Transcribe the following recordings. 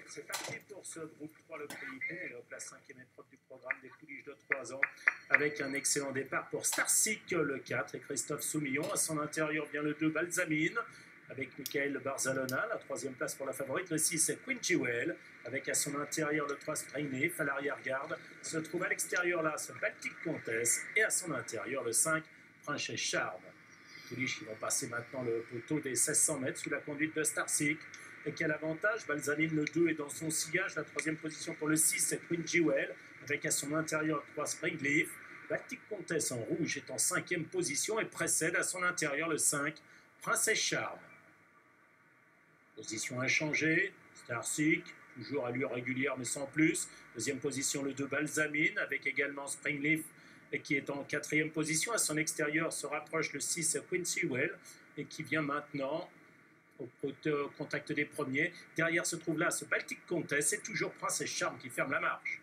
C'est parti pour ce groupe 3, le prix Pénélope, la cinquième épreuve du programme des pouliches de 3 ans, avec un excellent départ pour Starsick, le 4, et Christophe Soumillon. À son intérieur vient le 2, Balsamine, avec Michael Barzalona. La troisième place pour la favorite, le 6, c'est Queen Jewel, avec à son intérieur le 3, Springleaf. À l'arrière-garde se trouve à l'extérieur là ce Baltic Comtesse, et à son intérieur le 5, Princess Charme. Les pouliches qui vont passer maintenant le poteau des 1600 mètres sous la conduite de Starsick. Et quel avantage, Balsamine le 2 est dans son sillage, la troisième position pour le 6, c'est Queen Jewel, avec à son intérieur 3, Springleaf. Baltic Comtesse en rouge est en cinquième position et précède à son intérieur le 5, Princess Charme. Position inchangée, Starsick, toujours allure régulière mais sans plus. Deuxième position le 2, Balsamine, avec également Springleaf et qui est en quatrième position. À son extérieur se rapproche le 6, Queen Jewel, et qui vient maintenant au contact des premiers. Derrière se trouve là ce Baltic Comtesse et toujours Princess Charme qui ferme la marche.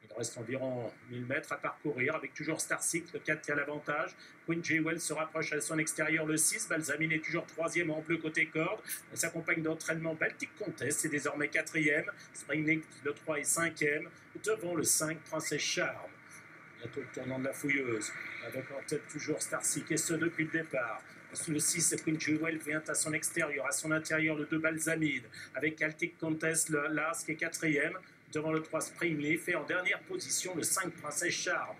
Il reste environ 1000 mètres à parcourir avec toujours Starsick, le 4 qui a l'avantage. Queen Jewel se rapproche à son extérieur le 6. Balsamine est toujours troisième en bleu côté corde. Sa compagne d'entraînement Baltic Comtesse est désormais quatrième. Springleaf le 3 est cinquième. Devant le 5, Princess Charme. Bientôt le tournant de la fouilleuse, avec en tête toujours Starsick, et ce depuis le départ. Sous le 6, Queen Jewel vient à son extérieur, à son intérieur le 2, Balsamine, avec Baltic Comtesse, le Last qui est quatrième, devant le 3, Springleaf, et en dernière position le 5, Princess Charme.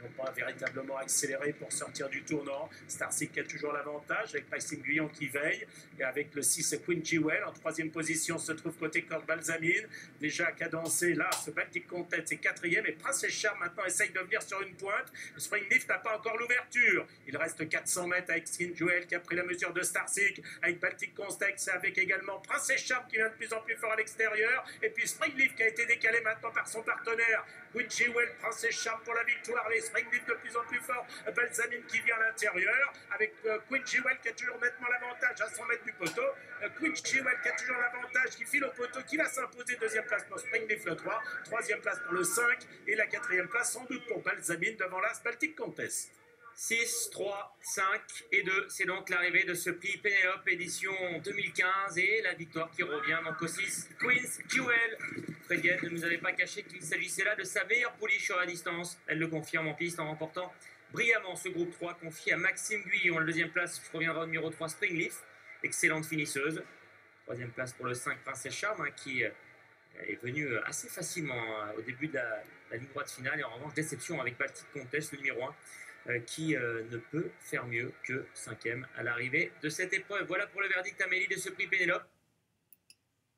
Ils n'ont pas véritablement accéléré pour sortir du tournant. Starsick a toujours l'avantage, avec Maxime Guyon qui veille, et avec le 6, Queen Jewel. En troisième position se trouve côté corde Balsamine, déjà cadencé là, ce Baltic Comtesse est quatrième, et Princess Charme maintenant essaye de venir sur une pointe. Springleaf n'a pas encore l'ouverture. Il reste 400 mètres avec Queen Jewel qui a pris la mesure de Starsick, avec Baltic Comtesse, avec également Princess Charme qui vient de plus en plus fort à l'extérieur, et puis Springleaf qui a été décalé maintenant par son partenaire. Queen Jewel, Princess Charme pour la victoire, et Springleaf de plus en plus fort, Balsamine qui vient à l'intérieur, avec Queen Jewel qui a toujours nettement l'avantage à 100 mètres du poteau. Queen Jewel qui a toujours l'avantage, qui file au poteau, qui va s'imposer. Deuxième place pour Springleaf le 3, troisième place pour le 5, et la quatrième place sans doute pour Balsamine devant l'As Baltic Comtesse. 6, 3, 5 et 2, c'est donc l'arrivée de ce prix Pénélope édition 2015 et la victoire qui revient donc au 6, Queen Jewel. Frédienne ne nous avait pas caché qu'il s'agissait là de sa meilleure pouliche sur la distance. Elle le confirme en piste en remportant brillamment ce groupe 3 confié à Maxime Guyon. La deuxième place reviendra au numéro 3, Springleaf, excellente finisseuse. Troisième place pour le 5, Princess Charme, qui est venu assez facilement au début de la ligne droite finale, et en revanche déception avec Baltic Comtesse, le numéro 1. Qui ne peut faire mieux que 5e à l'arrivée de cette épreuve. Voilà pour le verdict, Amélie, de ce prix Pénélope.